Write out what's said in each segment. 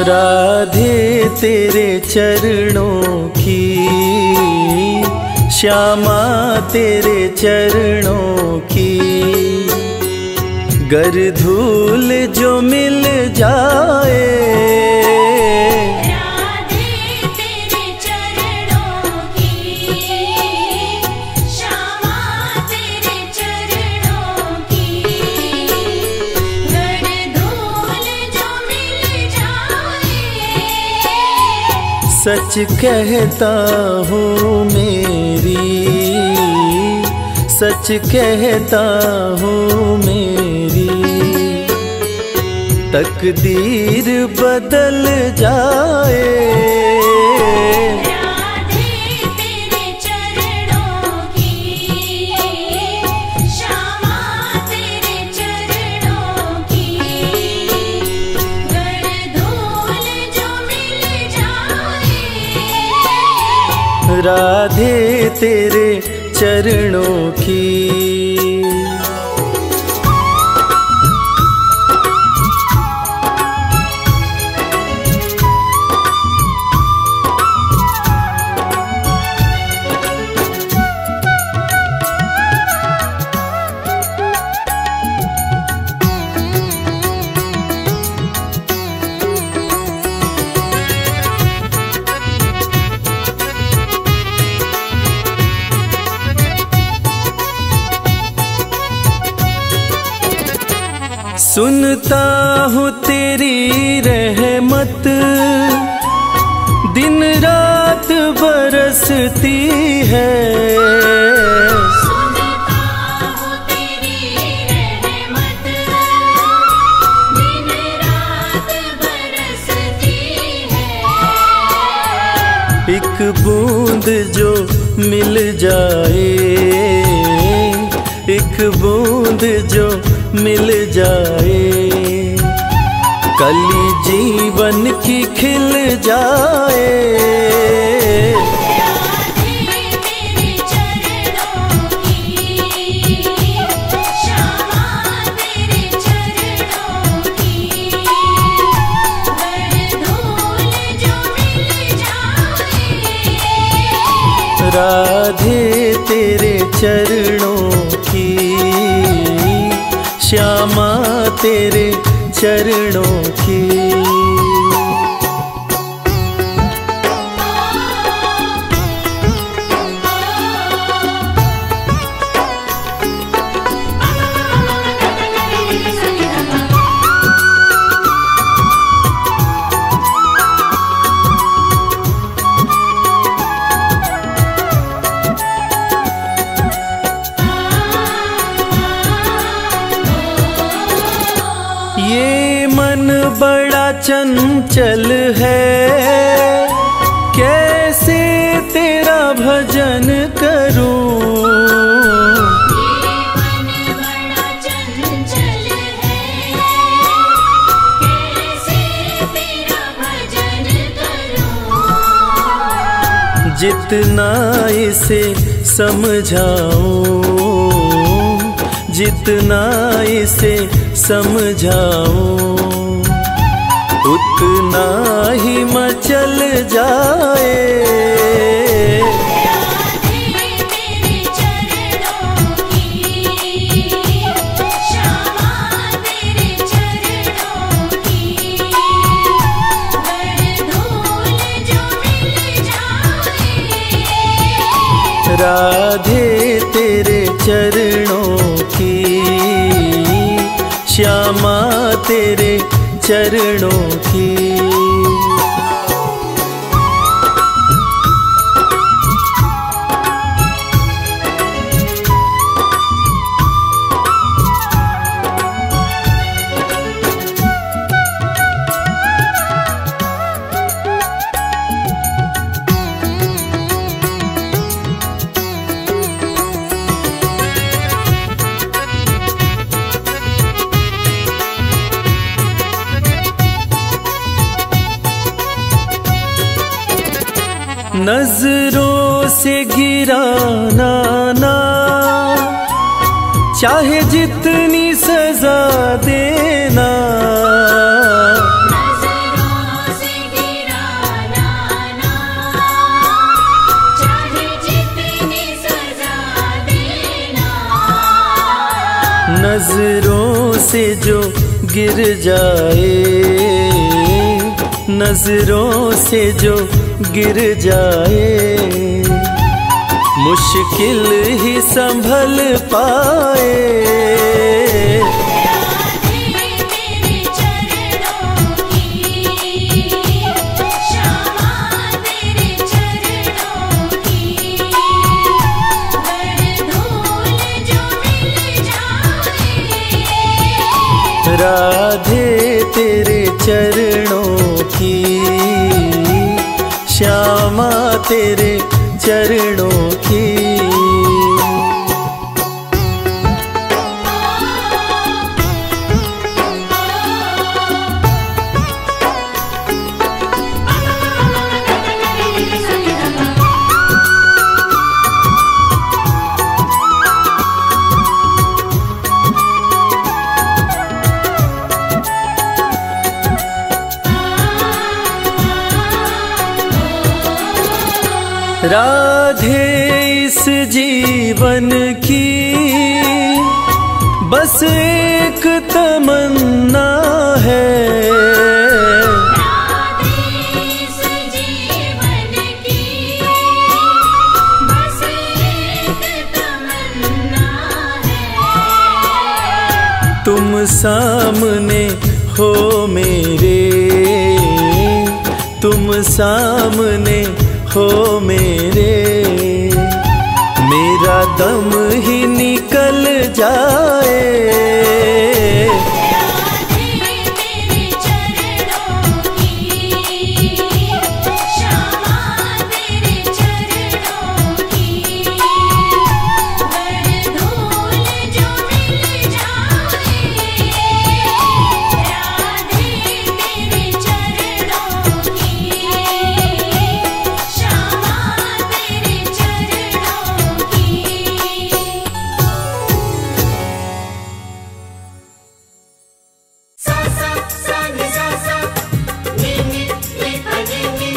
राधे तेरे चरणों की, श्यामा तेरे चरणों की, गर धूल जो मिल जाए। राधे तेरे चरणों की, श्यामा तेरे चरणों की, गर धूल जो मिल जाए। सच कहता हूँ मेरी, सच कहता हूँ मेरी, तकदीर बदल जाए। राधे तेरे चरणों की, श्यामा तेरे चरणों की, गर धूल जो मिल जाए। राधे तेरे चरणों की। सुनता हूँ तेरी रहमत दिन रात बरसती है। सुनता हूँ तेरी रहमत दिन रात बरसती है। एक बूंद जो मिल जाए, एक बूंद जो मिल जाए, कली जीवन की खिल जाए। राधे तेरे चरणों की, श्यामा तेरे चरणों की, गर धूल जो मिल जाए। राधे तेरे चरणों की, श्यामा तेरे चरणों की। ये मन बड़ा चंचल है, कैसे तेरा भजन करूं। ये मन बड़ा चंचल है, कैसे तेरा भजन करूं। जितना इसे समझाऊं, जितना इसे समझाऊं, उतना ही मचल जाए। राधे तेरे चरणों की, श्यामा तेरे चरणों की, गर धूल जो मिल जाए। राधे तेरे चरणों की, श्यामा तेरे चरणों की। नजरों से गिराना ना, चाहे जितनी सजा देना। नजरों नजरों से जो गिर जाए, नजरों से जो गिर जाए, मुश्किल ही संभल पाए। राधे तेरे चरणों की, श्यामा तेरे चरणों की। राधे इस जीवन की बस एक तमन्ना है, राधे इस जीवन की बस एक तमन्ना है। तुम सामने हो मेरे, तुम सामने हो मेरे, मेरा दम ही निकल जाए। राधे तेरे चरणों की, श्यामा तेरे चरणों की। बरधूल जो मिल जाए, राधे तेरे चरणों की, श्यामा तेरे चरणों की। सा सा सा नि सा सा नि नि नि प नि नि।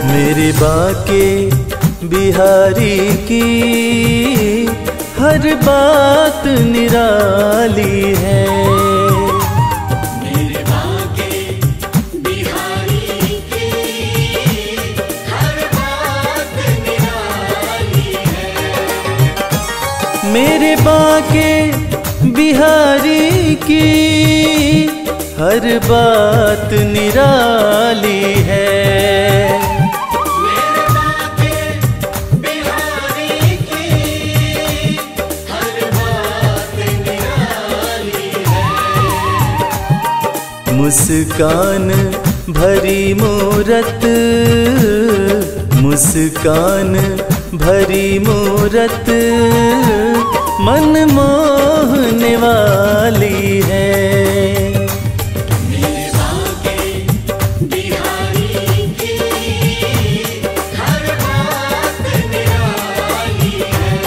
मेरे बाके बिहारी की हर बात निराली है, मेरे बाके बिहारी की हर बात निराली है। मेरे बाके बिहारी की हर बात निराली है। मेरे बाके बिहारी की हर बात निराली है। मुस्कान भरी मूरत, मुस्कान भरी मूरत मन मोहने वाली है। मेरे बाके बिहारी की हर बात निराली है।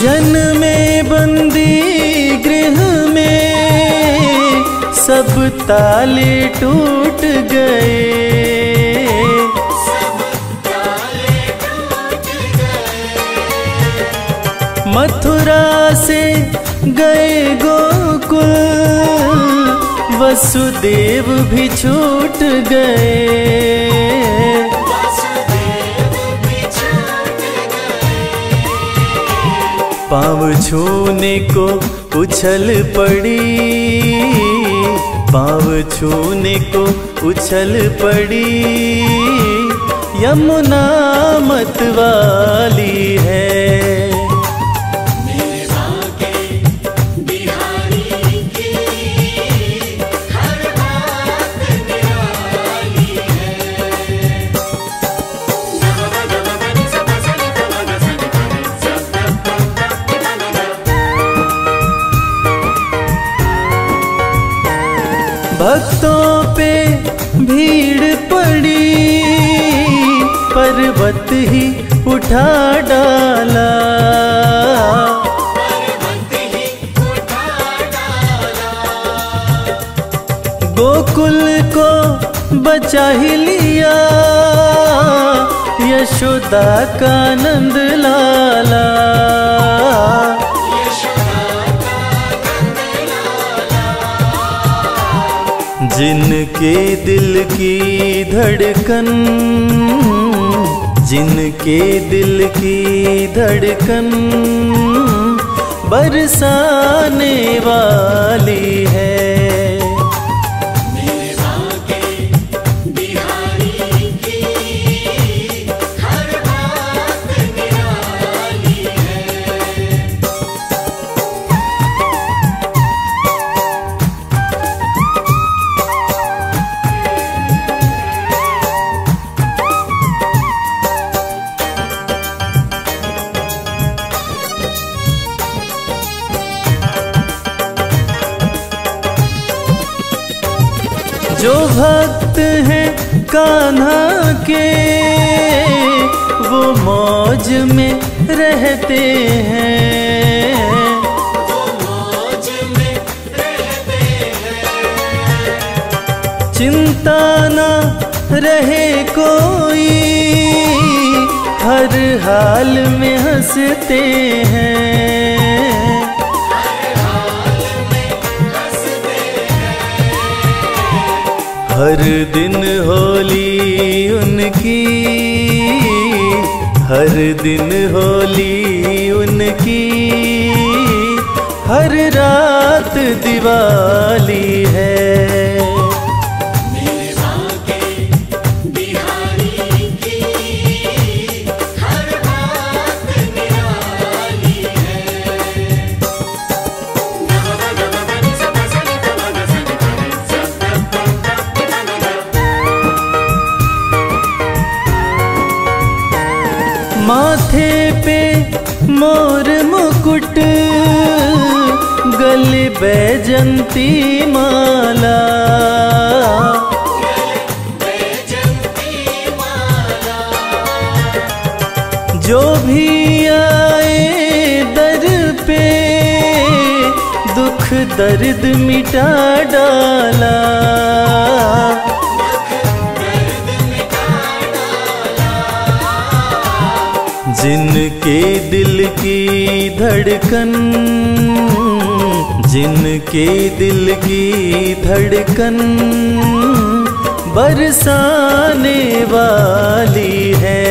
जन्मे बंदी गृह में सब ताले टूट गए, सब ताले टूट गए। मथुरा से गए गोकुल, वसुदेव भी छूट गए। वासुदेव भी छूट गए। पाँव छूने को उछल पड़ी, पाँव छूने को उछल पड़ी, यमुना मतवाली है। मेरे बाके बिहारी की हर बात निराली है। भक्तों पे भीड़ पड़ी, पर्वत ही उठा डाला। गोकुल को बचा ही लिया, यशोदा का नंद लाला। जिनके दिल की धड़कन, जिनके दिल की धड़कन बरसाने वाली है। जो भक्त हैं कान्हा के, वो मौज में रहते हैं। चिंता ना रहे कोई, हर हाल में हंसते हैं। हर दिन होली उनकी, हर दिन होली उनकी, हर रात दिवाली है। माथे पे मोर मुकुट, गले बैजंती माला। जो भी आए दर पे, दुख दर्द मिटा डाला। जिनके दिल की धड़कन, जिनके दिल की धड़कन बरसाने वाली है।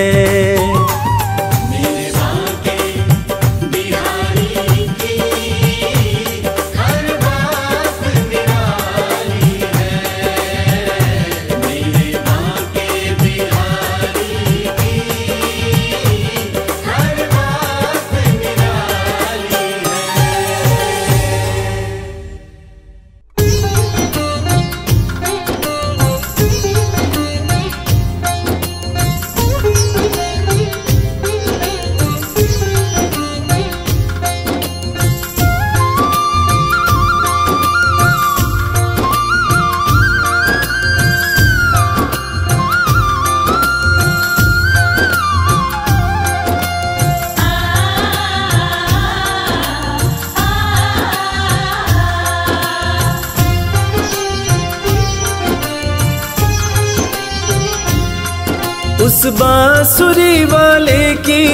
उस बांसुरी वाले की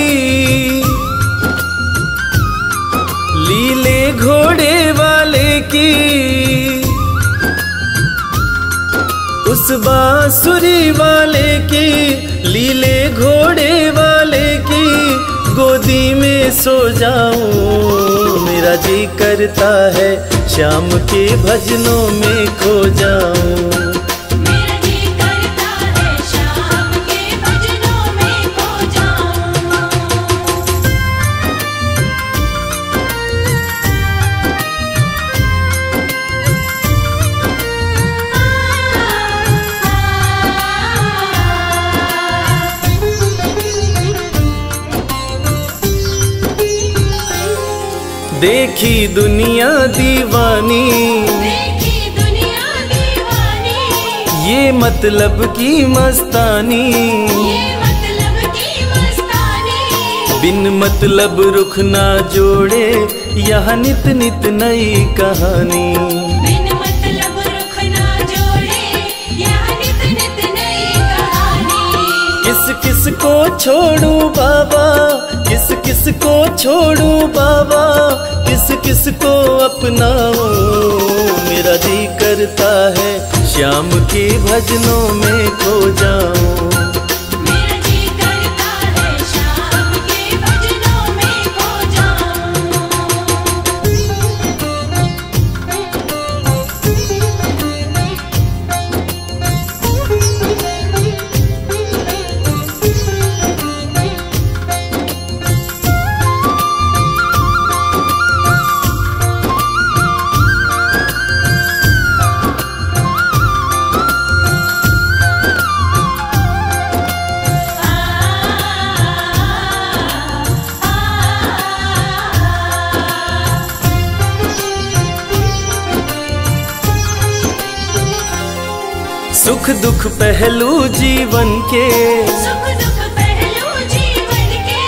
लीले घोड़े वाले की, उस बांसुरी वाले की लीले घोड़े वाले की गोदी में सो जाऊं। मेरा जी करता है शाम के भजनों में खो जाऊं। देखी दुनिया दीवानी, ये मतलब की मस्तानी, ये मतलब की मस्तानी। बिन मतलब रुख ना जोड़े यहाँ नित नित नई कहानी। बिन मतलब रुख ना जोड़े यहाँ नित नित नई कहानी। किस किस को छोड़ूं बाबा, किस किस को छोड़ूं बाबा, किस किस को अपनाऊं। मेरा जी करता है श्याम के भजनों में खो जाऊं। मेरा जी करता है श्याम के भजनों में खो जाऊं। सुख दुख पहलू जीवन के, सुख दुख पहलू जीवन के,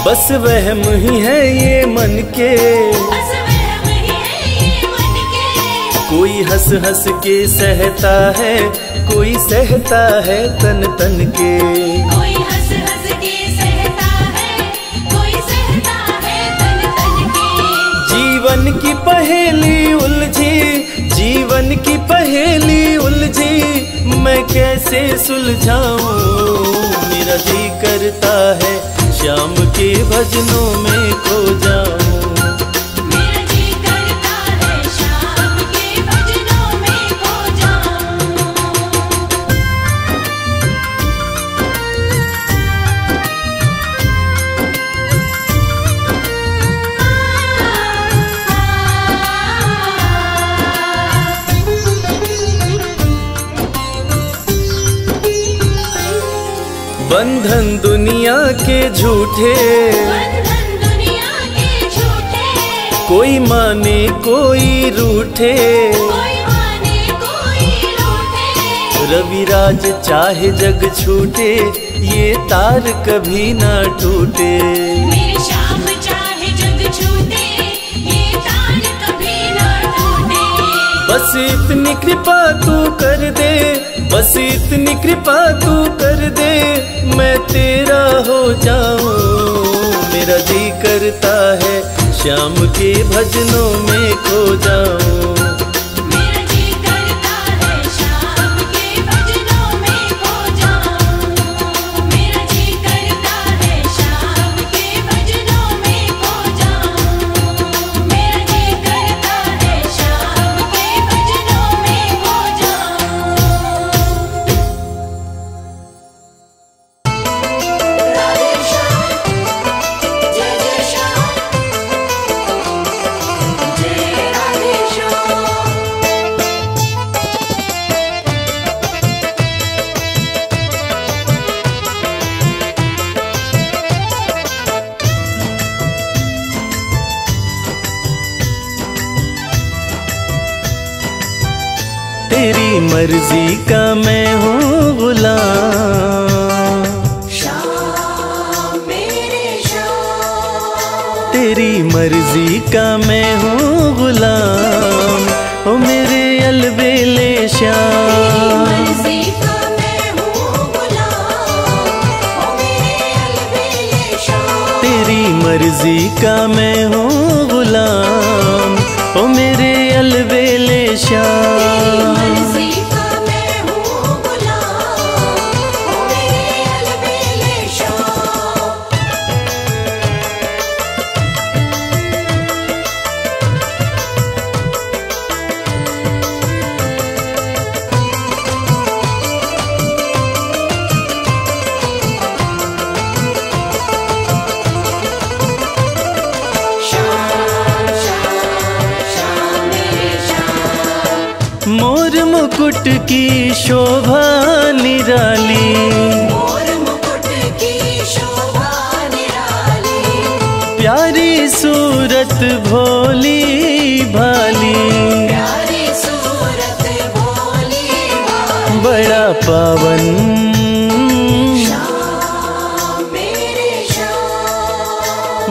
बस वहम ही है ये मन के। बस वहम ही है ये मन के। कोई हंस हंस के सहता है, कोई सहता है तन तन के। कोई हंस हंस के सहता है, कोई सहता है तन तन के। जीवन की पहेली उलझी, जीवन की पहेली उलझी, मैं कैसे सुलझाऊं। मेरा जी करता है श्याम के भजनों में खो जाऊं। मेरा जी करता है श्याम के भजनों में खो जाऊं। बंधन दुनिया के झूठे, बंधन दुनिया के झूठे, कोई माने कोई रूठे। कोई माने कोई रूठे। रविराज चाहे जग छूटे, ये तार कभी ना टूटे। मेरे श्याम चाहे जग छूटे, ये तार कभी ना टूटे। बस इतनी कृपा तू कर दे, बस इतनी कृपा तू कर दे, मैं तेरा हो जाऊं। मेरा जी करता है श्याम के भजनों में खो जाऊं। मेरा जी करता है श्याम के भजनों में खो जाऊं। मेरा जी करता है श्याम के भजनों में खो जाऊं। मेरा जी करता है श्याम के भजनों में खो जाऊं। राधे श्याम, जय जय श्याम, जय राधे श्याम। तेरी मर्जी का मैं हूँ गुलाम, श्याम मेरे श्याम। तेरी मर्जी का मैं हूँ गुलाम, ओ मेरे अलबेले श्याम। मर्जी का मैं हूँ गुलाम, ओ मेरे अलबेले श्याम। तेरी मर्जी का मैं हूँ गुलाम, ओ मेरे अलबेले श्याम। मर्जी का मैं हूँ गुलाम, ओ मेरे अलबेले श्याम। श्याम श्याम श्याम मेरे श्याम। मोर मुकुट की शोभा निराली, मोर मुकुट की शोभा निराली। प्यारी सूरत भोली भाली। प्यारी सूरत भोली भाली। बड़ा पावन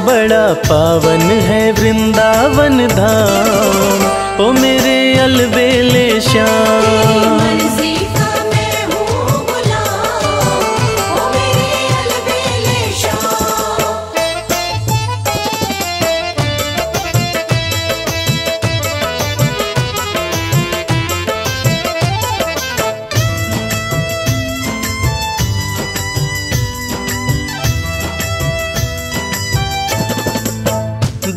बड़ा पावन है वृंदावन धाम, ओ मेरे अलबेले श्याम। मर्जी का मैं हूँ गुलाम, ओ मेरे अलबेले श्याम।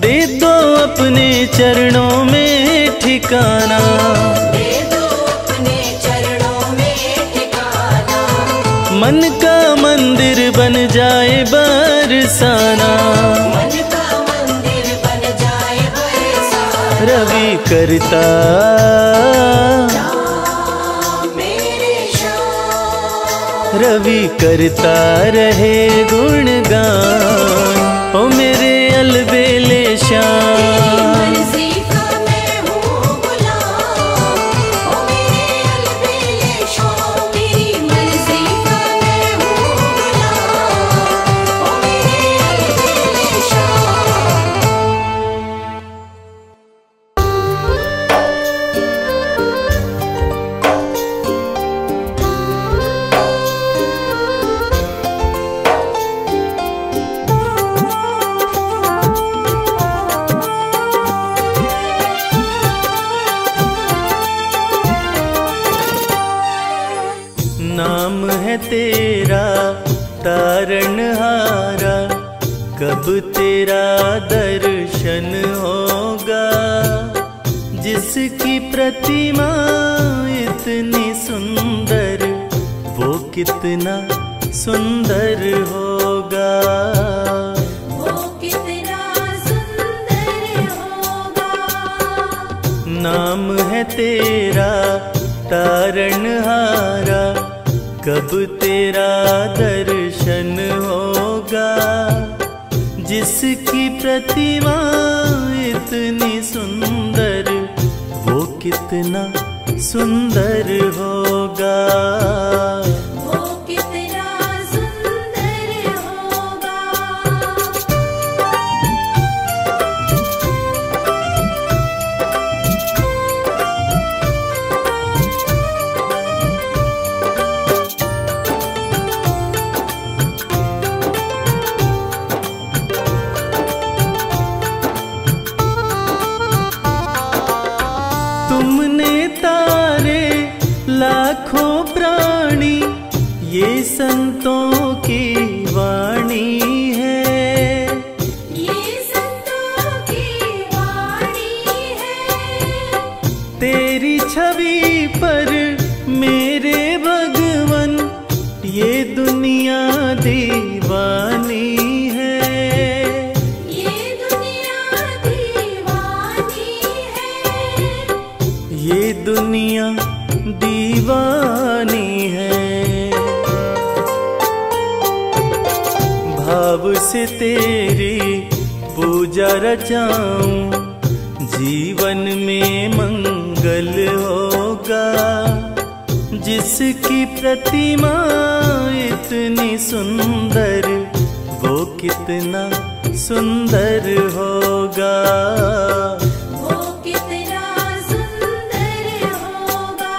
दे दो अपने चरणों में ठिकाना, दे दो अपने चरणों में ठिकाना। मन का मंदिर बन जाए बरसाना, मन का मंदिर बन जाए बरसाना। रवि करता मेरे श्याम, रवि करता रहे गुणगान, ओ मेरे अलबेले श्याम। मर्जी का मैं हूँ गुलाम, ओ मेरे अलबेले श्याम। तेरी मर्जी का मैं हूँ गुलाम, ओ मेरे अलबेले श्याम। नाम है तेरा तारणहारा, कब तेरा दर्शन होगा। जिसकी प्रतिमा इतनी सुंदर, वो कितना सुंदर होगा। वो कितना सुंदर होगा। नाम है तेरा तारणहारा, कब तेरा दर्शन होगा। जिसकी प्रतिमा इतनी सुंदर, वो कितना सुंदर होगा। वो कितना सुंदर होगा। तुमने तारे लाखों प्राणी, ये संतों की वाणी है। ये संतों की वाणी है। तेरी छवि पर मेरे भगवन, ये दुनिया दीवानी है। ये दुनिया दीवानी है। ये दुनिया दीवानी है। भाव से तेरी पूजा रचाऊं, जीवन में मंगल होगा। जिसकी प्रतिमा इतनी सुंदर, वो कितना सुंदर होगा। वो कितना सुंदर होगा।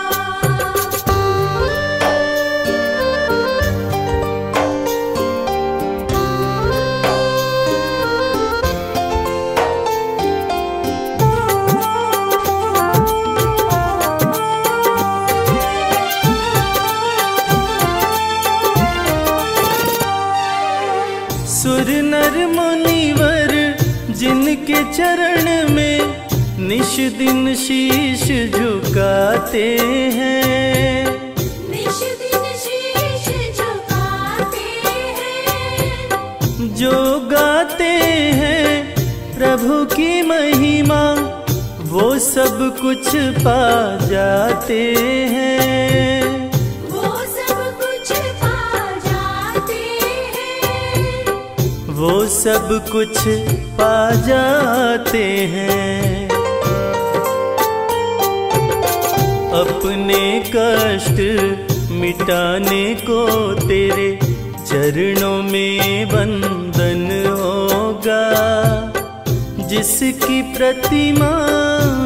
सुर नर मुनिवर जिनके चरण में निश दिन शीश झुकाते हैं। निश दिन शीश झुकाते हैं। जो गाते हैं प्रभु की महिमा, वो सब कुछ पा जाते हैं। वो सब कुछ पा जाते हैं। वो सब कुछ पा जाते हैं। अपने कष्ट मिटाने को तेरे चरणों में वंदन होगा। जिसकी प्रतिमा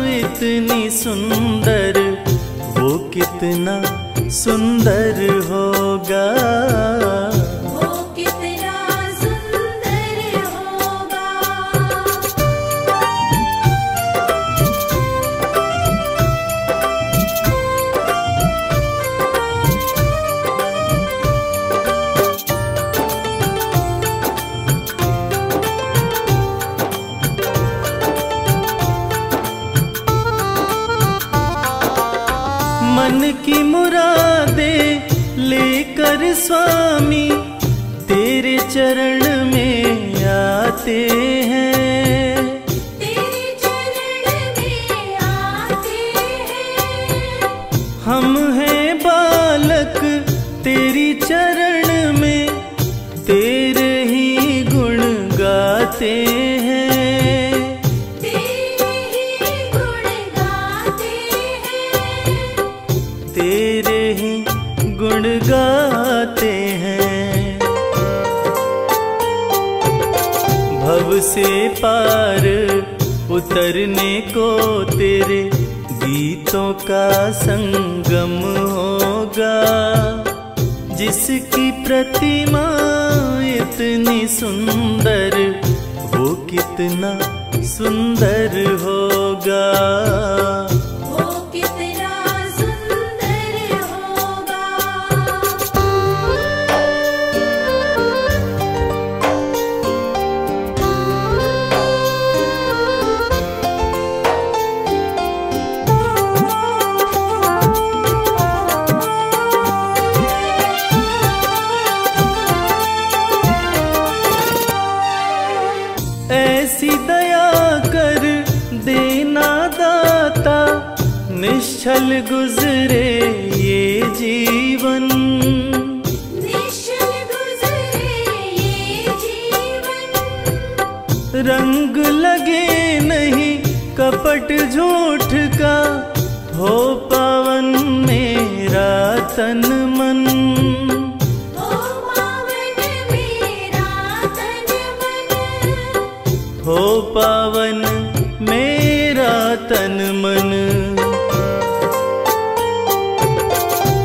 इतनी सुंदर, वो कितना सुंदर होगा। वो कितना सुंदर होगा। मन की मुरादे लेकर स्वामी तेरे चरण में आते हैं। तेरे चरण में आते हैं। हम हैं बालक तेरी चरण में, तेरे ही गुण गाते हैं। तेरे ही गुण गाते हैं। तेरे ही गुण गाते हैं। भव से पार उतरने को तेरे गीतों का संगम होगा। जिसकी प्रतिमा इतनी सुंदर, वो कितना सुंदर होगा। वो कितना सुंदर होगा। ऐसी दया कर देना दाता, निश्चल गुजरे ये जीवन। निश्चल गुजरे ये जीवन। रंग लगे नहीं कपट झूठ का, हो पावन मेरा तन मन। हो पावन मेरा तन मन। हो पावन मेरा तन मन।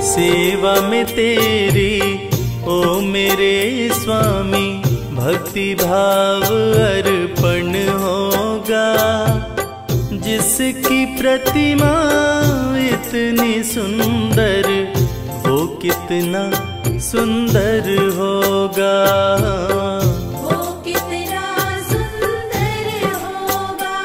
सेवा में तेरी ओ मेरे स्वामी, भक्ति भाव अर्पण होगा। जिसकी प्रतिमा इतनी सुंदर, वो कितना सुंदर होगा। वो कितना सुंदर होगा।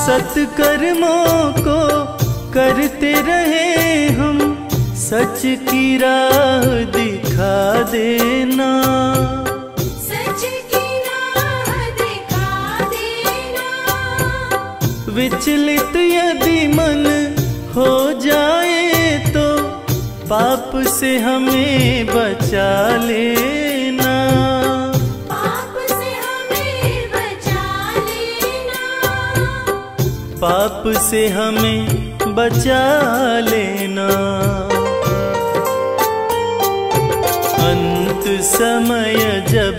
सत्कर्मों को करते रहे हम, सच की राह दिखा देना। सच की राह दिखा देना। विचलित यदि मन हो जाए तो, पाप से हमें बचा लेना। पाप से हमें बचा लेना। पाप से हमें बचा लेना। अंत समय जब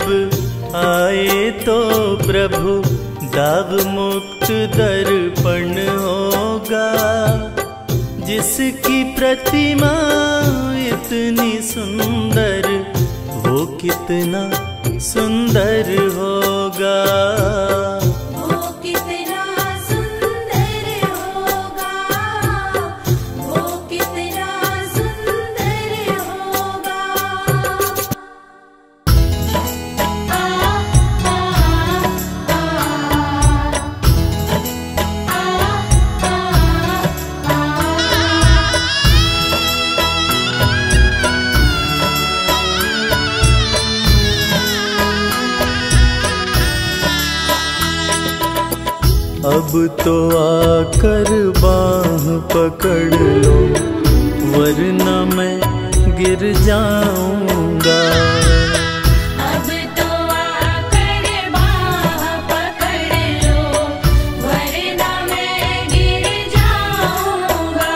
आए तो प्रभु, दाव मुक्त दर्पण होगा। जिसकी प्रतिमा इतनी सुंदर, वो कितना सुंदर होगा। वो कितना सुंदर होगा। वो कितना सुंदर होगा। तो आकर बाह पकड़ लो, वरना मैं गिर जाऊंगा। अब तो आकर बाह पकड़ लो, वरना मैं गिर जाऊंगा।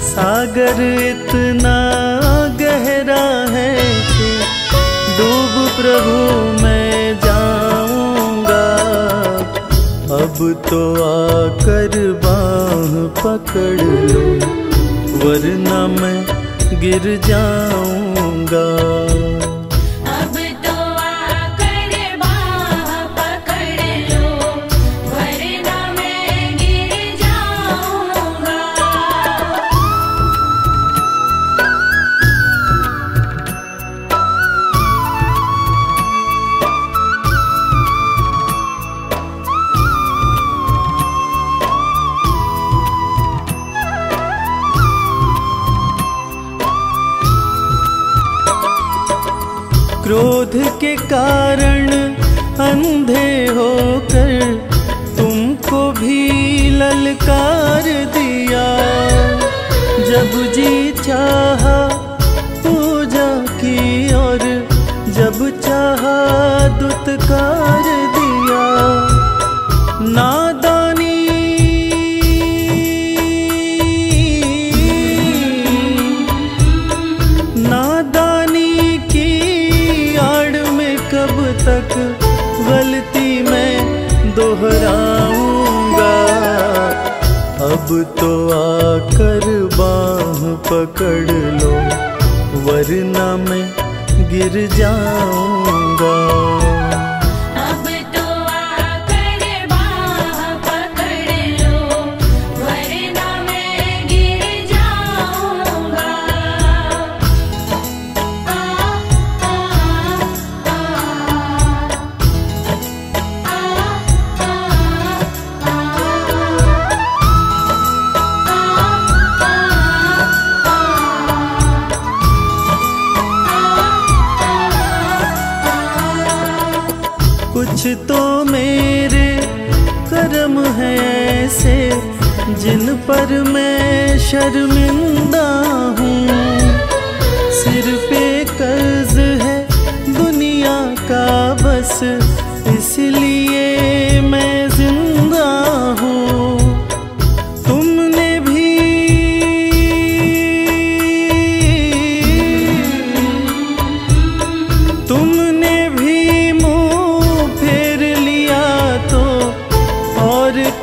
सागर इतना गहरा है कि डूब प्रभु मैं जाऊंगा। अब तो आकर बाह पकड़ लो, वरना मैं गिर जाऊंगा। अब तो आकर बाह पकड़ लो, वरना मैं गिर जाऊंगा। क्रोध के कारण अंधे होकर तुमको भी ललकार दिया। जब जी चाहा पूजा की और जब चाहा दुत्कार दिया। नादानी तक गलती मैं दोहराऊंगा। अब तो आकर बाह पकड़ लो, वरना मैं गिर जाऊंगा। अब तो आकर बाह पकड़ लो, वरना मैं गिर जाऊंगा। कुछ तो मेरे कर्म हैं ऐसे जिन पर मैं शर्मिंदा हूँ। सिर पे कर्ज है दुनिया का बस इसलिए मैं जिंदा हूँ। तुमने भी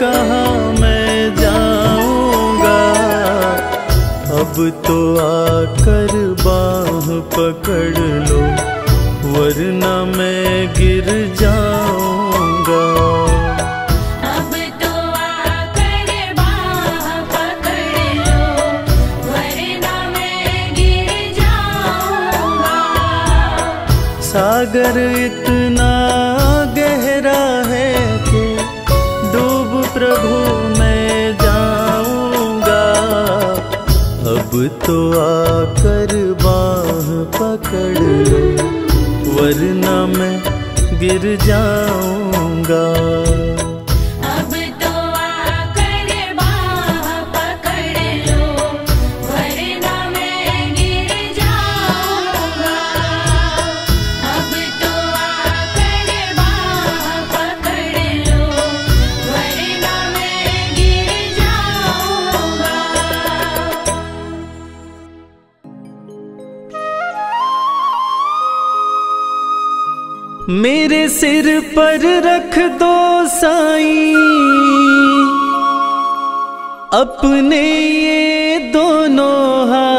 कहाँ मैं जाऊंगा। अब तो आकर बाह पकड़ लो, वरना मैं गिर जाऊंगा। अब तो आकर बाह पकड़ लो, वरना मैं गिर जाऊंगा। सागर इतना गहरा है कि डूब प्रभु मैं जाऊंगा। अब तो आकर बाह पकड़ लो, वरना मैं गिर जाऊंगा। अब तो आकर बाह पकड़ लो, वरना मैं गिर जाऊंगा। अब तो आकर बाह पकड़ लो, वरना मैं गिर जाऊंगा। मेरे सिर पर रख दो साईं अपने ये दोनों हाथ।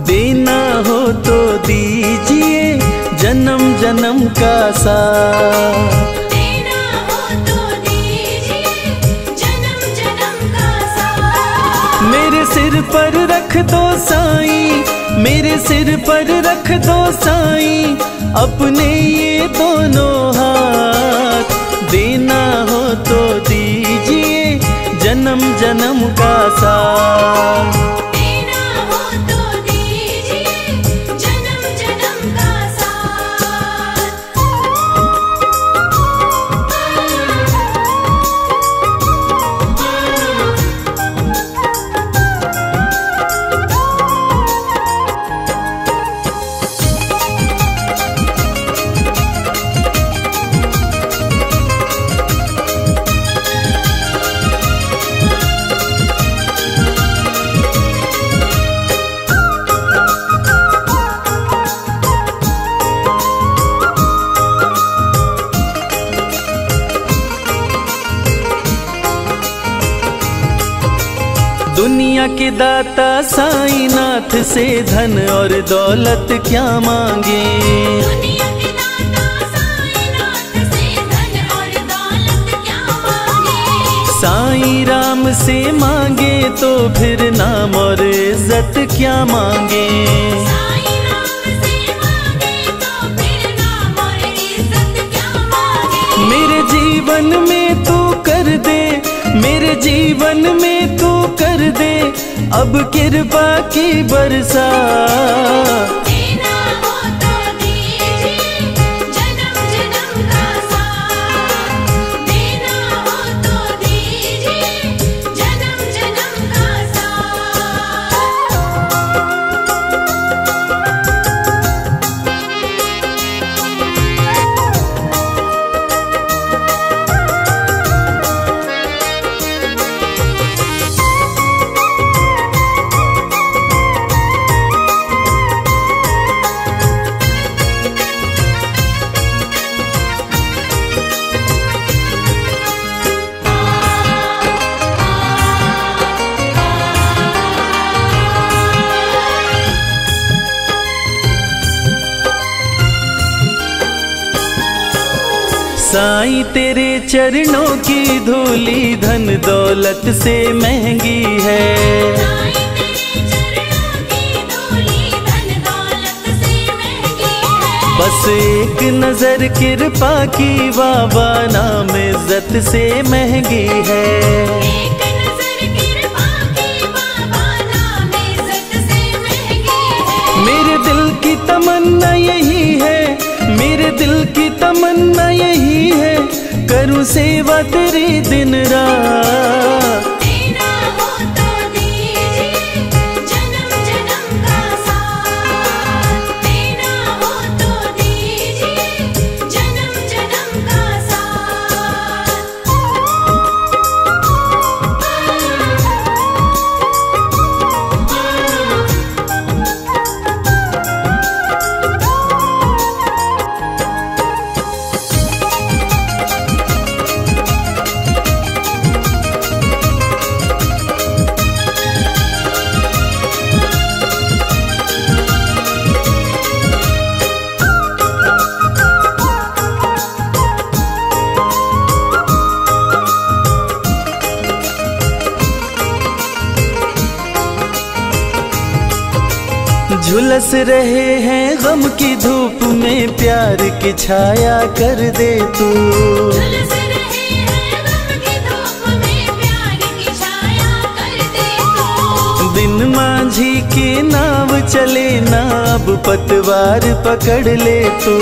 देना हो तो दीजिए जन्म जन्म का साथ। देना हो तो दीजिए जन्म जन्म का साथ। मेरे सिर पर रख दो साईं, मेरे सिर पर रख दो साईं अपने ये दोनों हाथ। देना हो तो दीजिए जन्म का साथ। देना हो तो दीजिए जन्म जन्म का साथ। दुनिया के दाता साईनाथ से धन और दौलत क्या मांगे। दुनिया के दाता साईनाथ से धन और दौलत क्या मांगे। साईं राम से मांगे तो फिर नाम और इज्जत क्या मांगे। साईं राम से मांगे तो फिर नाम और इज्जत क्या मांगे। मेरे जीवन में तू कर दे, मेरे जीवन में तू कर दे अब कृपा की बरसा। देना हो तो दीजिए जन्म जन्म का साथ। देना हो तो दीजिए जन्म जन्म का साथ। साईं तेरे चरणों की धूली धन दौलत से महंगी है। साईं तेरे चरणों की धूली धन दौलत से महंगी है। बस एक नजर कृपा की बाबा नाम इज्जत से महंगी है। एक नजर कृपा की बाबा नाम इज्जत से महंगी है। मेरे दिल की तमन्ना यही है, मेरे दिल की तमन्ना यही है, करूं सेवा तेरी दिन रात। देना हो तो दीजिए जन्म जन्म का साथ। देना हो तो दीजिए जन्म जन्म का साथ। झुलस रहे हैं गम की धूप में प्यार की छाया कर दे तू। झुलस रहे हैं गम की धूप में प्यार की छाया कर दे तू। दिन मांझी की नाव चले ना अब पतवार पकड़ ले तू।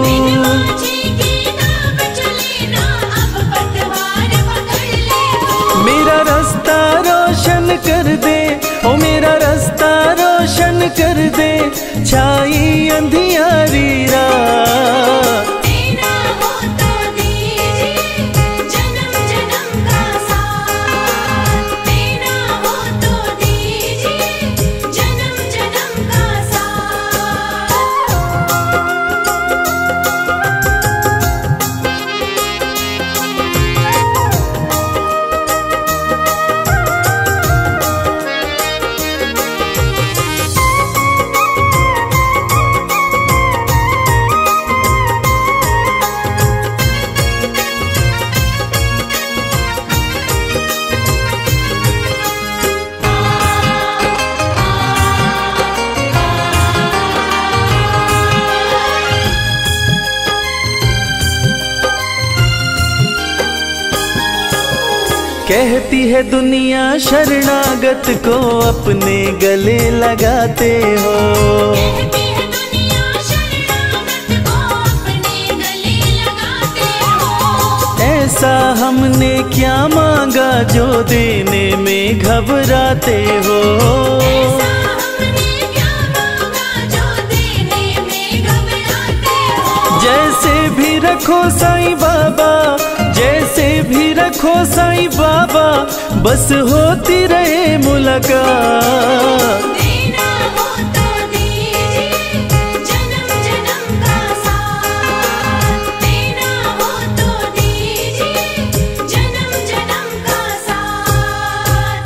बिन माझी की नाव चले ना अब पतवार पकड़ ले तू। मेरा रास्ता रोशन कर दे, ओ मेरा रास्ता रोशन कर दे, छाई अंधियारी रात। देना हो तो दीजिए जन्म जन्म का साथ। देना हो तो दीजिए जन्म जन्म का साथ। कहती है दुनिया शरणागत को अपने गले लगाते हो। कहती है दुनिया शरणागत को अपने गले लगाते हो। ऐसा हमने क्या मांगा जो देने में घबराते हो। ऐसा हमने क्या मांगा जो देने में घबराते हो। जैसे भी रखो साईं बाबा, जैसे भी रखो साईं बाबा, बस होती रहे मुलाकात। देना हो तो दीजिए जन्म जन्म का साथ। देना हो तो दीजिए जन्म जन्म का साथ।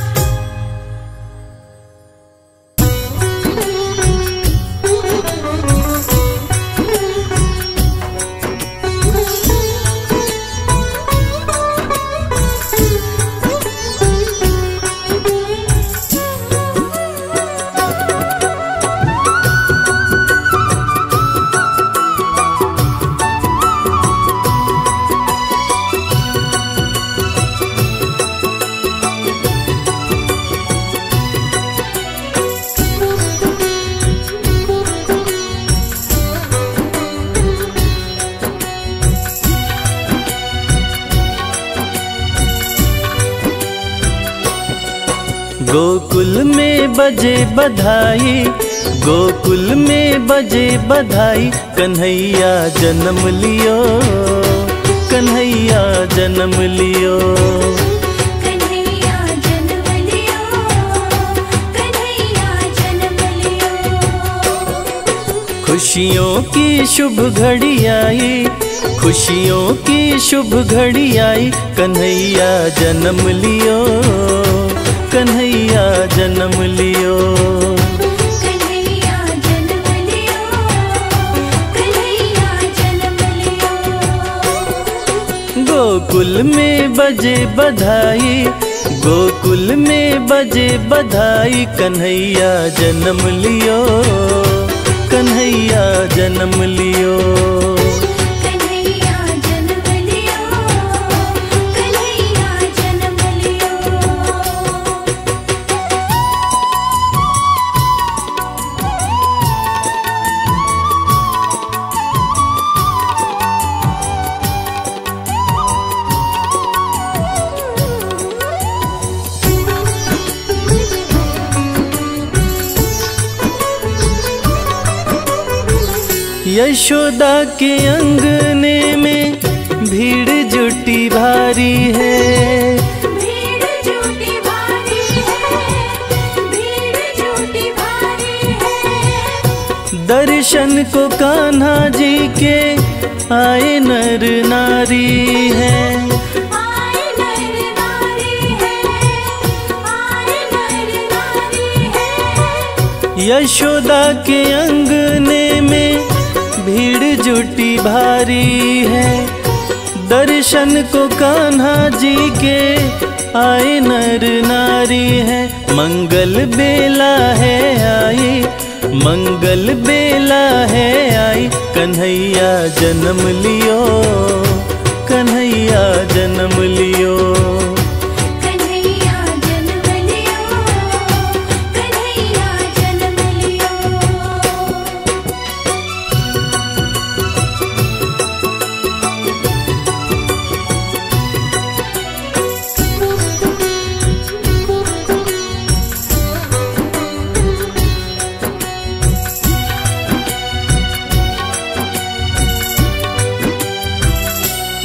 गोकुल में बजे बधाई, गोकुल में बजे बधाई, कन्हैया जन्म लियो, कन्हैया जन्म लियो। कन्हैया जन्म लियो, कन्हैया जन्म लियो। खुशियों की शुभ घड़ी आई, खुशियों की शुभ घड़ी आई, कन्हैया जन्म लियो, कन्हैया जन्म लियो। कन्हैया जन्म लियो, कन्हैया जन्म लियो। गोकुल में बजे बधाई, गोकुल में बजे बधाई, कन्हैया जन्म लियो, कन्हैया जन्म लियो। कन्हैया जन्म लियो, कन्हैया जन्म लियो। यशोदा के अंगने में भीड़ जुटी भारी है, भीड़ जुटी भारी है, भीड़ जुटी भारी है। दर्शन को कान्हा जी के आए नर नारी है। आए नर नारी है, आए नर नारी है। यशोदा के अंगने में भीड़ जुटी भारी है, दर्शन को कान्हा जी के आए नर नारी है। मंगल बेला है आई, मंगल बेला है आई, कन्हैया जन्म लियो, कन्हैया जन्म लियो। कन्हैया जन्म लियो, कन्हैया जन्म लियो।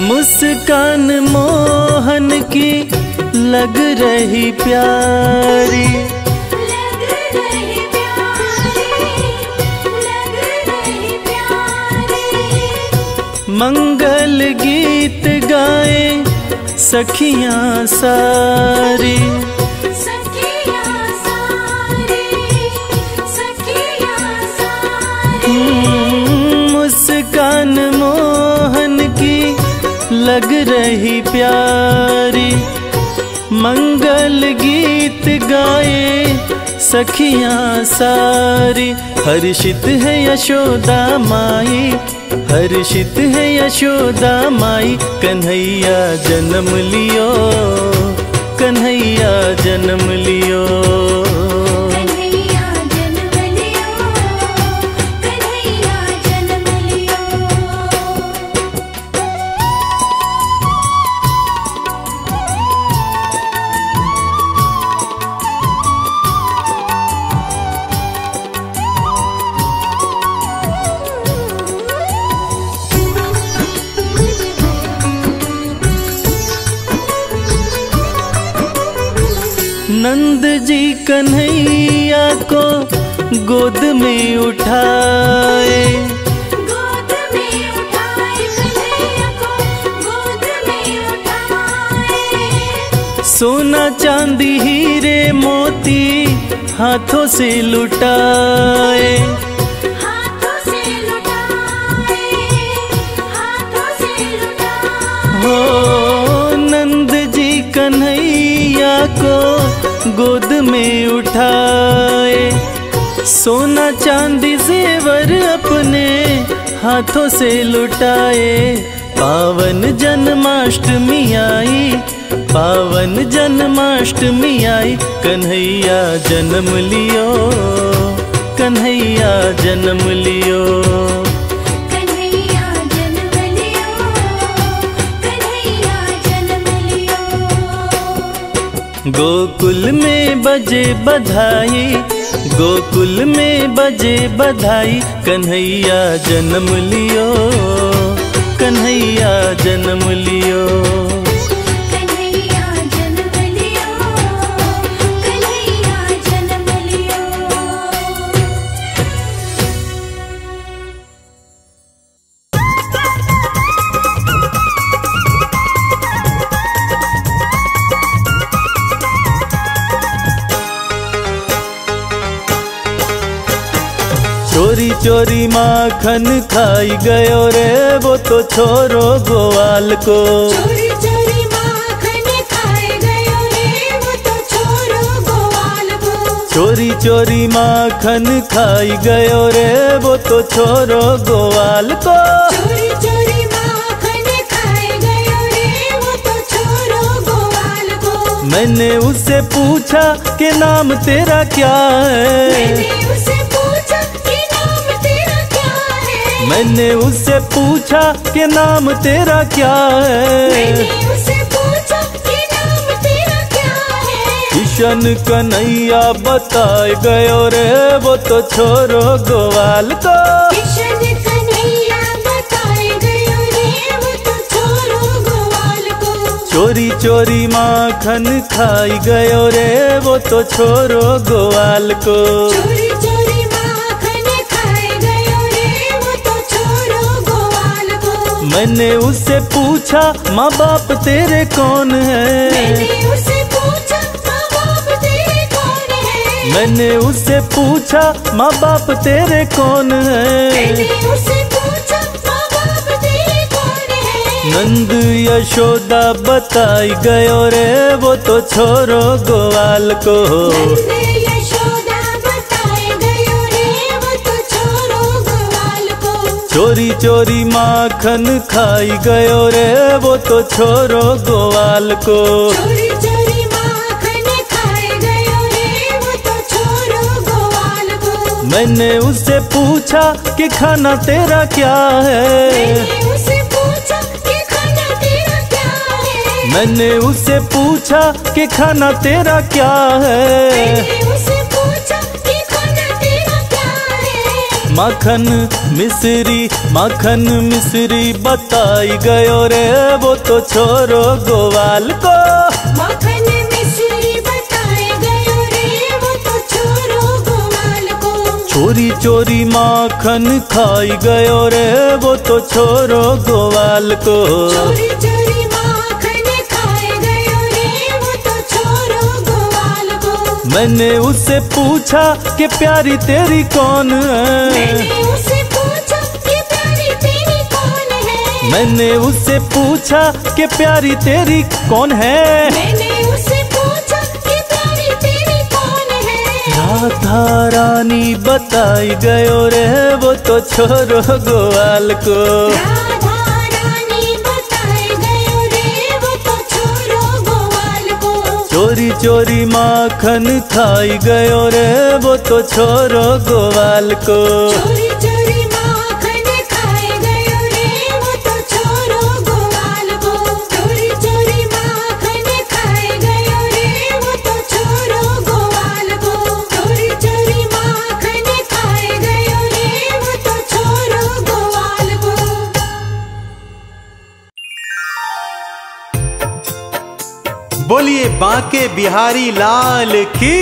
मुस्कान मोहन की लग रही प्यारी, लग रही प्यारी, लग रही प्यारी। मंगल गीत गाए सखियां सारी, सखियां सारी, सखियां सारी। मुस्कान मोहन की लग रही प्यारी, मंगल गीत गाए सखियां सारी। हर्षित है यशोदा माई, हर्षित है यशोदा माई, कन्हैया जन्म लियो, जन्म लियो। कन्हैया जन्म लियो, कन्हैया जन्म लियो। नंद जी कन्हैया को गोद में उठाए, गोद में उठाए कन्हैया को, गोद में उठाए। सोना चांदी हीरे मोती हाथों से लुटाए। हाथों से लुटाए, हाथों से लुटाए। हो नंद जी कन्हैया को गोद में उठाए, सोना चांदी जेवर अपने हाथों से लुटाए। पावन जन्माष्टमी आई, पावन जन्माष्टमी आई, कन्हैया जन्म लियो, कन्हैया जन्म लियो। कन्हैया जन्म लियो, कन्हैया जन्म लियो। गोकुल में बजे बधाई, गोकुल में बजे बधाई, कन्हैया जन्म लियो, कन्हैया जन्म लियो। कन्हैया जन्म लियो, कन्हैया जन्म लियो। चोरी चोरी माखन खाई गयो रे वो तो छोरो ग्वाल को। चोरी चोरी माखन खाए गयो रे वो तो छोरो ग्वाल को। चोरी चोरी माखन खाई गयो रे वो तो छोरो ग्वाल को। चोरी चोरी माखन खाए गयो रे वो तो छोरो ग्वाल को। मैंने उससे पूछा कि नाम तेरा क्या है, मैंने उसे पूछा कि नाम तेरा क्या है। मैंने उससे पूछा कि नाम तेरा क्या मैंने है। उसे पूछा कि नाम तेरा क्या है। किशन कन्हैया बताए गयो रे वो तो छोरो ग्वाल को। किशन कन्हैया बताए गयो रे वो तो छोरो ग्वाल को। चोरी चोरी माखन खाई गयो रे वो तो छोरो ग्वाल को। चोरी चोरी माखन खाए गयो रे वो तो छोरो ग्वाल को। मैंने उससे पूछा माँ बाप तेरे कौन है, मैंने उसे पूछा माँ बाप तेरे कौन है। मैंने उससे पूछा माँ बाप तेरे कौन है। मैंने उसे पूछा माँ बाप तेरे कौन है। नंद यशोदा बताई गयो रे वो तो छोरो ग्वाल को। नंद यशोदा बताए गयो रे वो तो छोरो ग्वाल को। चोरी चोरी माखन खाई गयो रे वो तो छोरो ग्वाल को। चोरी चोरी माखन खाए गयो रे वो तो छोरो ग्वाल को। मैंने उससे पूछा कि खाना तेरा क्या है, मैंने उसे पूछा कि खाना तेरा क्या है। मैंने उससे पूछा कि खाना तेरा क्या है। मैंने उसे पूछा कि खाना तेरा क्या है। माखन मिश्री, माखन मिश्री बताई गयो रे वो तो छोरो ग्वाल को। माखन मिश्री बताए गयो रे वो तो छोरो ग्वाल को। चोरी चोरी माखन खाई गयो रे वो तो छोरो ग्वाल को। चोरी चोरी माखन खाए गयो रे वो तो छोरो ग्वाल को। मैंने उससे पूछा कि प्यारी तेरी कौन है, मैंने उसे पूछा कि प्यारी तेरी कौन है। मैंने उससे पूछा कि प्यारी तेरी कौन है। मैंने उसे पूछा कि प्यारी तेरी कौन है। राधा रानी बताई गयो रे वो तो छोरो ग्वाल को। राधा रानी बताए गयो रे वो तो छोरो ग्वाल को। चोरी चोरी माखन खाई गयो रे वो तो छोरो ग्वाल को। चोरी चोरी माखन खाए गयो रे वो तो छोरो ग्वाल को। चोरी चोरी माखन खाए गयो रे वो तो छोरो ग्वाल को। चोरी चोरी माखन खाए गयो रे वो तो छोरो ग्वाल को। बोलिए बांके बिहारी लाल की,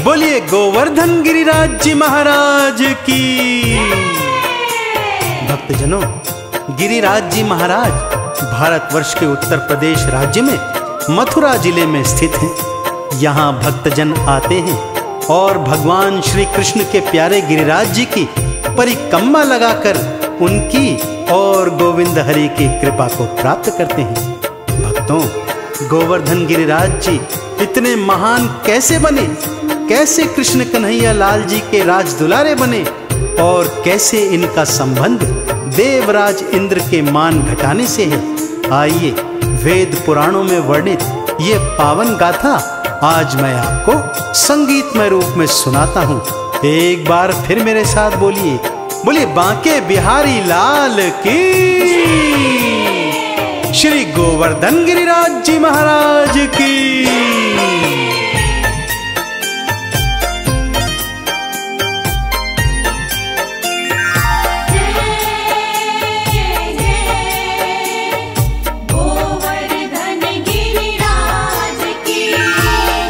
बोलिए गोवर्धन गिरिराज जी महाराज की। भक्तजनों, गिरिराज जी महाराज भारतवर्ष के उत्तर प्रदेश राज्य में मथुरा जिले में स्थित हैं। यहाँ भक्तजन आते हैं और भगवान श्री कृष्ण के प्यारे गिरिराज जी की परिक्रमा लगाकर उनकी और गोविंद हरि की कृपा को प्राप्त करते हैं। भक्तों, गोवर्धन गिरिराज जी इतने महान कैसे बने? कैसे कृष्ण कन्हैया लाल जी के राज दुलारे बने? और कैसे इनका संबंध देवराज इंद्र के मान घटाने से है? आइए वेद पुराणों में वर्णित ये पावन गाथा आज मैं आपको संगीतमय रूप में सुनाता हूँ। एक बार फिर मेरे साथ बोलिए, बोलिए बांके बिहारी लाल की, श्री गोवर्धन गिरिराज जी महाराज की।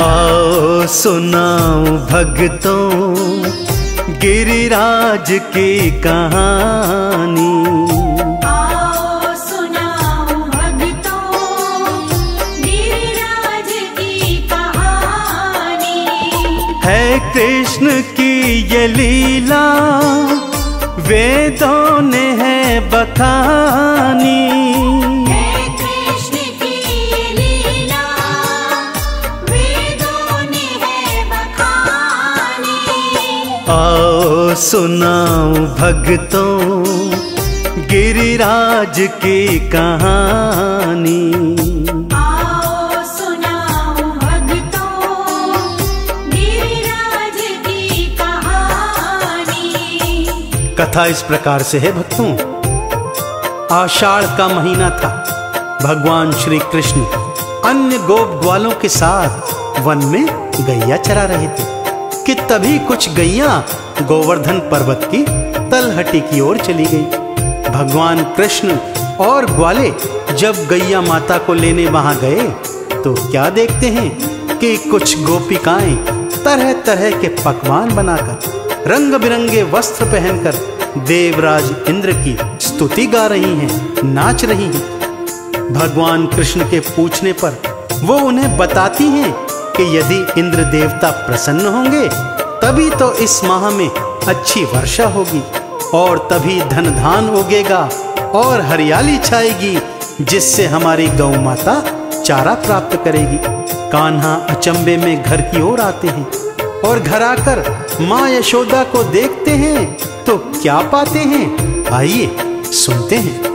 आओ सुनाऊं भक्तों गिरिराज की कहानी। आओ सुनाऊं भक्तों गिरिराज की कहानी। है कृष्ण की ये लीला वेदों ने है बखानी। आओ सुनाऊं भक्तों गिरिराज की कहानी। आओ सुनाऊं भक्तों गिरिराज की कहानी। कथा इस प्रकार से है भक्तों। आषाढ़ का महीना था। भगवान श्री कृष्ण अन्य गोप ग्वालों के साथ वन में गैया चरा रहे थे कि तभी कुछ गैया गोवर्धन पर्वत की तलहटी की ओर चली गई। भगवान कृष्ण और ग्वाले जब गैया माता को लेने वहां गए तो क्या देखते हैं कि कुछ गोपिकाएं तरह तरह के पकवान बनाकर रंग बिरंगे वस्त्र पहनकर देवराज इंद्र की स्तुति गा रही हैं, नाच रही हैं। भगवान कृष्ण के पूछने पर वो उन्हें बताती हैं कि यदि इंद्र देवता प्रसन्न होंगे तभी तो इस माह में अच्छी वर्षा होगी और तभी धन धान उगेगा और हरियाली छाएगी, जिससे हमारी गौ माता चारा प्राप्त करेगी। कान्हा अचंबे में घर की ओर आते हैं और घर आकर माँ यशोदा को देखते हैं तो क्या पाते हैं, आइए सुनते हैं।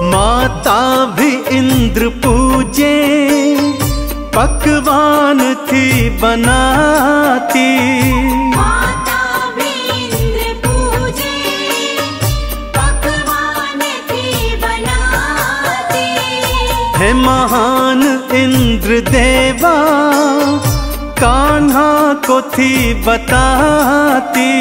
माता भी इंद्र पूजे पकवान थी बनाती। माता भी इंद्र पूजे पकवान थी बनाती। है महान इंद्र देवा कान्हा को थी बताती।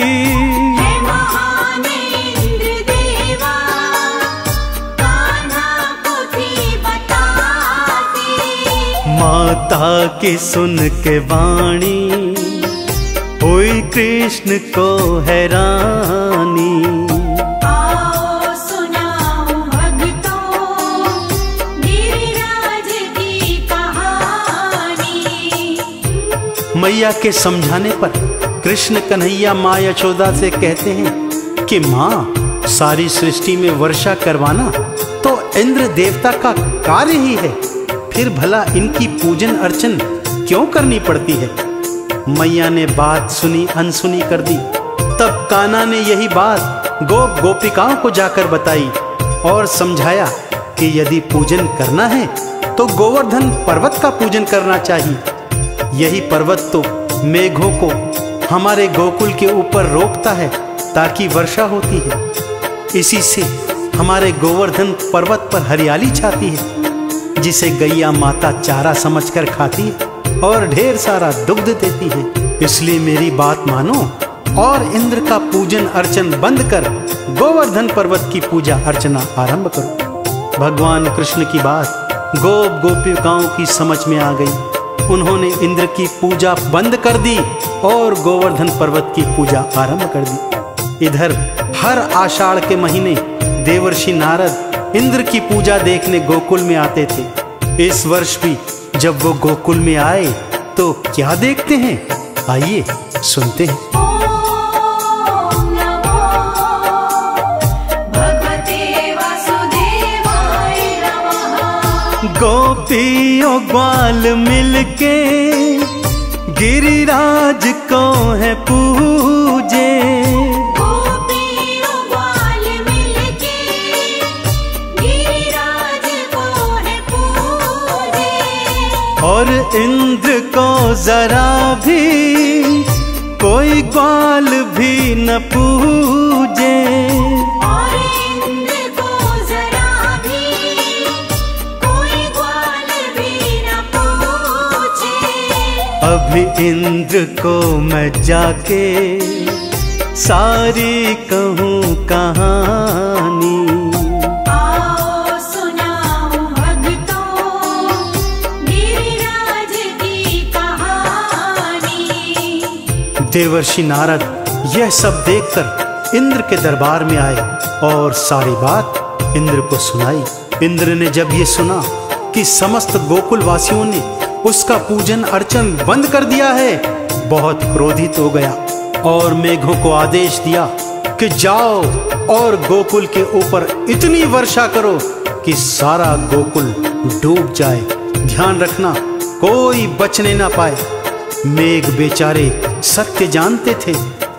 माता की सुन के वाणी हुई कृष्ण को हैरानी। आओ सुनाऊं भक्तों गिरिराज की कहानी। मैया के समझाने पर कृष्ण कन्हैया माँ यशोदा से कहते हैं कि माँ, सारी सृष्टि में वर्षा करवाना तो इंद्र देवता का कार्य ही है, फिर भला इनकी पूजन अर्चन क्यों करनी पड़ती है। मैया ने बात सुनी अनसुनी कर दी। तब कान्हा ने यही बात गोप गोपिकाओं को जाकर बताई और समझाया कि यदि पूजन करना है तो गोवर्धन पर्वत का पूजन करना चाहिए। यही पर्वत तो मेघों को हमारे गोकुल के ऊपर रोकता है ताकि वर्षा होती है। इसी से हमारे गोवर्धन पर्वत पर हरियाली छाती है, जिसे गैया माता चारा समझकर खाती है और ढेर सारा दुग्ध देती है। इसलिए मेरी बात मानो और इंद्र का पूजन अर्चन बंद कर गोवर्धन पर्वत की पूजा अर्चना आरंभ करो। भगवान कृष्ण की बात गोप गोपिकाओं की समझ में आ गई। उन्होंने इंद्र की पूजा बंद कर दी और गोवर्धन पर्वत की पूजा आरंभ कर दी। इधर हर आषाढ़ के महीने देवर्षि नारद इंद्र की पूजा देखने गोकुल में आते थे। इस वर्ष भी जब वो गोकुल में आए तो क्या देखते हैं, आइए सुनते हैं। ओम नमो भगवते वासुदेवाय नमः। गोपियों ग्वाल मिलके गिरिराज को है पूजे। गोपियों ग्वाल मिलके गिरिराज को है पूजे। और इंद्र को जरा भी कोई ग्वाल भी न पूजे। और इंद्र को जरा भी कोई ग्वाल भी न पूछे। अभी इंद्र को मैं जाके सारी कहूँ कहानी। आओ सुनाऊं भक्तों गिरिराज की कहानी। देवर्षि नारद यह सब देखकर इंद्र के दरबार में आए और सारी बात इंद्र को सुनाई। इंद्र ने जब ये सुना कि समस्त गोकुल वासियों ने उसका पूजन अर्चन बंद कर दिया है, बहुत क्रोधित हो गया और मेघों को आदेश दिया कि जाओ और गोकुल के ऊपर इतनी वर्षा करो कि सारा गोकुल डूब जाए। ध्यान रखना कोई बचने ना पाए। मेघ बेचारे सत्य जानते थे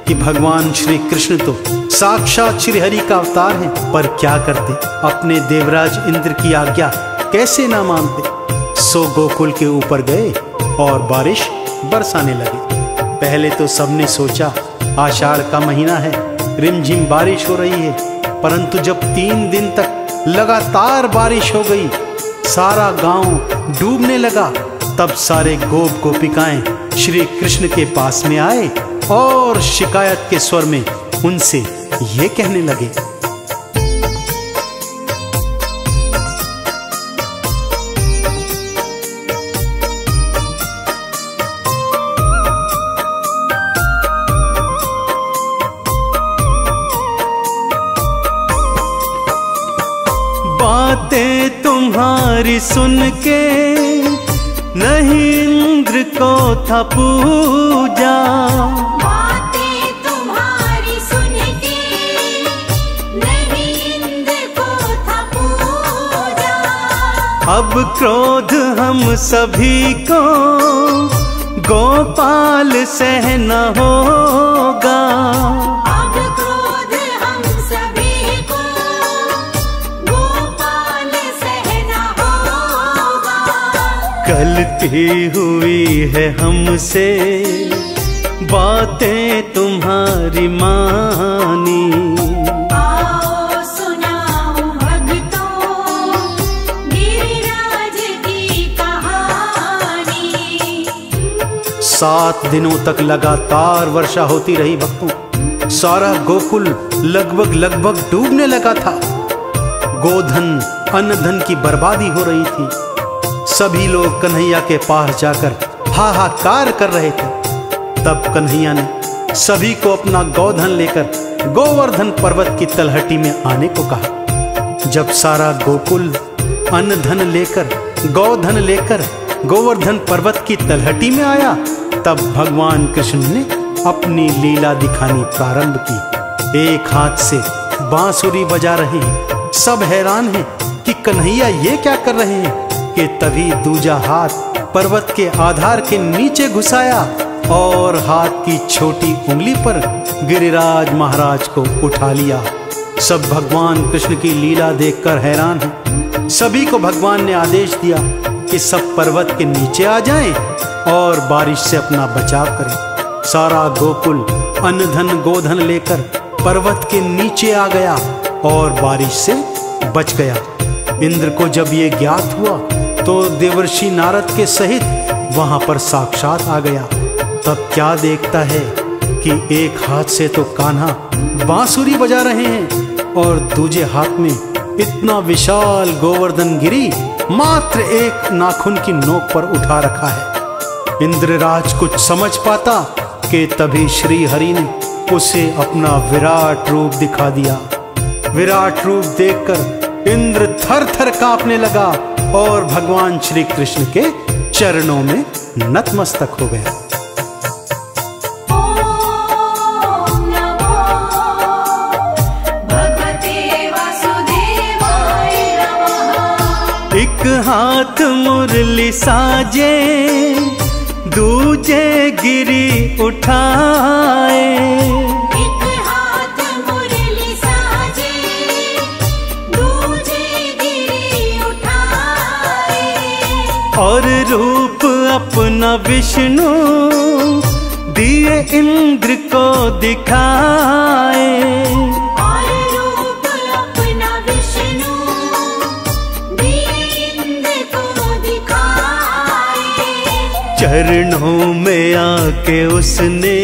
कि भगवान श्री कृष्ण तो साक्षात श्री हरि का अवतार हैं, पर क्या करते, अपने देवराज इंद्र की आज्ञा कैसे ना मानते। सो गोकुल के ऊपर गए और बारिश बरसाने लगे। पहले तो सबने सोचा आषाढ़ का महीना है, रिमझिम बारिश हो रही है, परंतु जब 3 दिन तक लगातार बारिश हो गई, सारा गांव डूबने लगा, तब सारे गोप गोपिकाएं श्री कृष्ण के पास में आए और शिकायत के स्वर में उनसे ये कहने लगे। बातें तुम्हारी सुन के नहीं इंद्र को था पूजा। बातें तुम्हारी सुन के नहीं इंद्र को था पूजा। अब क्रोध हम सभी को गोपाल सहना होगा। अब क्रोध हम सभी को गोपाल सहना होगा। गलती हुई है हमसे, बातें तुम्हारी मानी। आओ सुनाऊं भक्तों गिरिराज की कहानी। 7 दिनों तक लगातार वर्षा होती रही भक्तों। सारा गोकुल लगभग डूबने लगा था। गोधन अन्न धन की बर्बादी हो रही थी। सभी लोग कन्हैया के पास जाकर हाहाकार कर रहे थे। तब कन्हैया ने सभी को अपना गोधन लेकर गोवर्धन पर्वत की तलहटी में आने को कहा। जब सारा गोकुल अन्न धन लेकर गोधन लेकर गोवर्धन पर्वत की तलहटी में आया, तब भगवान कृष्ण ने अपनी लीला दिखानी प्रारंभ की। एक हाथ से बांसुरी बजा रहे हैं। सब हैरान हैं कि कन्हैया ये क्या कर रहे हैं कि तभी दूजा हाथ पर्वत के आधार के नीचे घुसाया और हाथ की छोटी उंगली पर गिरिराज महाराज को उठा लिया। सब भगवान कृष्ण की लीला देखकर हैरान हैं। सभी को भगवान ने आदेश दिया कि सब पर्वत के नीचे आ जाएं और बारिश से अपना बचाव करें। सारा गोकुल अन्न धन गोधन लेकर पर्वत के नीचे आ गया और बारिश से बच गया। इंद्र को जब ये ज्ञात हुआ तो देवर्षि नारद के सहित वहां पर साक्षात आ गया। तब क्या देखता है कि एक हाथ से तो कान्हा बांसुरी बजा रहे हैं और दूजे हाथ में इतना विशाल गोवर्धन गिरी मात्र एक नाखून की नोक पर उठा रखा है। इंद्रराज कुछ समझ पाता कि तभी श्री हरि ने उसे अपना विराट रूप दिखा दिया। विराट रूप देखकर इंद्र थर थर कांपने लगा और भगवान श्री कृष्ण के चरणों में नतमस्तक हो गया। ओम नमो भगवते वासुदेवाय नमः। एक हाथ मुरली साजे दूजे गिरी उठाए। एक हाथ मुरली साजे दूजे गिरी उठाए। और रूप अपना विष्णु दिए इंद्र को दिखाए। और रूप अपना विष्णु दिए इंद्र को दिखाए। चरणों में आके उसने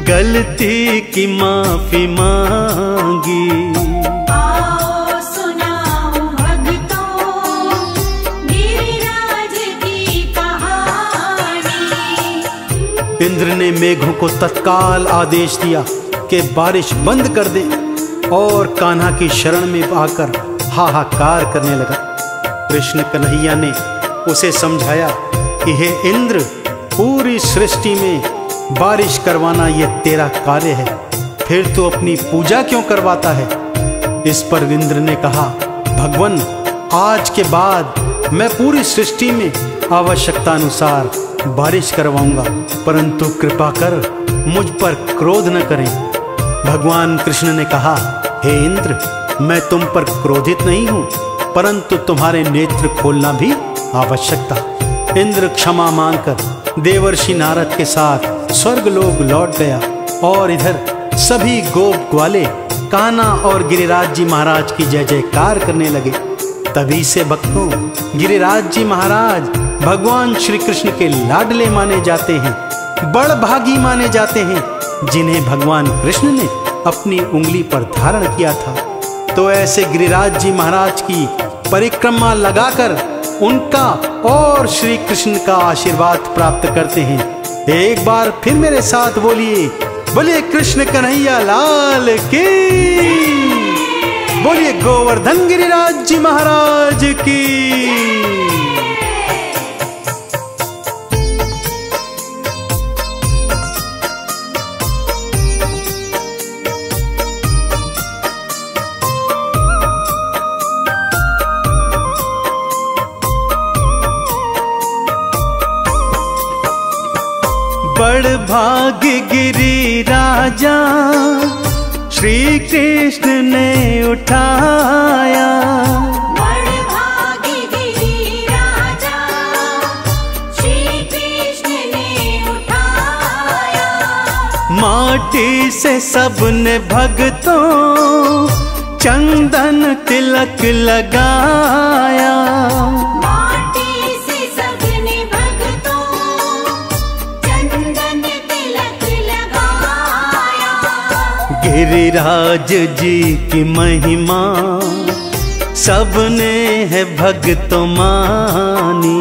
गलती की माफी मांगी। आओ सुनाऊं भक्तों गिरिराज की कहानी। इंद्र ने मेघों को तत्काल आदेश दिया कि बारिश बंद कर दे और कान्हा की शरण में आकर हाहाकार करने लगा। कृष्ण कन्हैया ने उसे समझाया कि हे इंद्र, पूरी सृष्टि में बारिश करवाना ये तेरा कार्य है, फिर तू अपनी पूजा क्यों करवाता है। इस पर इंद्र ने कहा, भगवान, आज के बाद मैं पूरी सृष्टि में आवश्यकता अनुसार बारिश करवाऊंगा, परंतु कृपा कर मुझ पर क्रोध न करें। भगवान कृष्ण ने कहा, हे इंद्र, मैं तुम पर क्रोधित नहीं हूं, परंतु तुम्हारे नेत्र खोलना भी आवश्यक था। इंद्र क्षमा मांगकर देवर्षि नारद के साथ स्वर्गलोक लौट गया और इधर सभी गोप ग्वाले कान्हा और गिरिराज जी महाराज की जय जयकार करने लगे। तभी से भक्तों गिरिराज जी महाराज भगवान श्री कृष्ण के लाडले माने जाते हैं, बड़भागी माने जाते हैं, जिन्हें भगवान कृष्ण ने अपनी उंगली पर धारण किया था। तो ऐसे गिरिराज जी महाराज की परिक्रमा लगाकर उनका और श्री कृष्ण का आशीर्वाद प्राप्त करते हैं। एक बार फिर मेरे साथ बोलिए, बोलिए कृष्ण कन्हैया लाल की, बोलिए गोवर्धन गिरिराज जी महाराज की। बड़ भाग गिरी राजा श्री कृष्ण ने उठाया। बड़ भाग गिरी राजा श्री कृष्ण ने उठाया। माटी से सबने भक्तों चंदन तिलक लगाया। माटी से सबने भक्तों चंदन तिलक लगाया। गिरिराज जी की महिमा सबने है भक्तों मानी।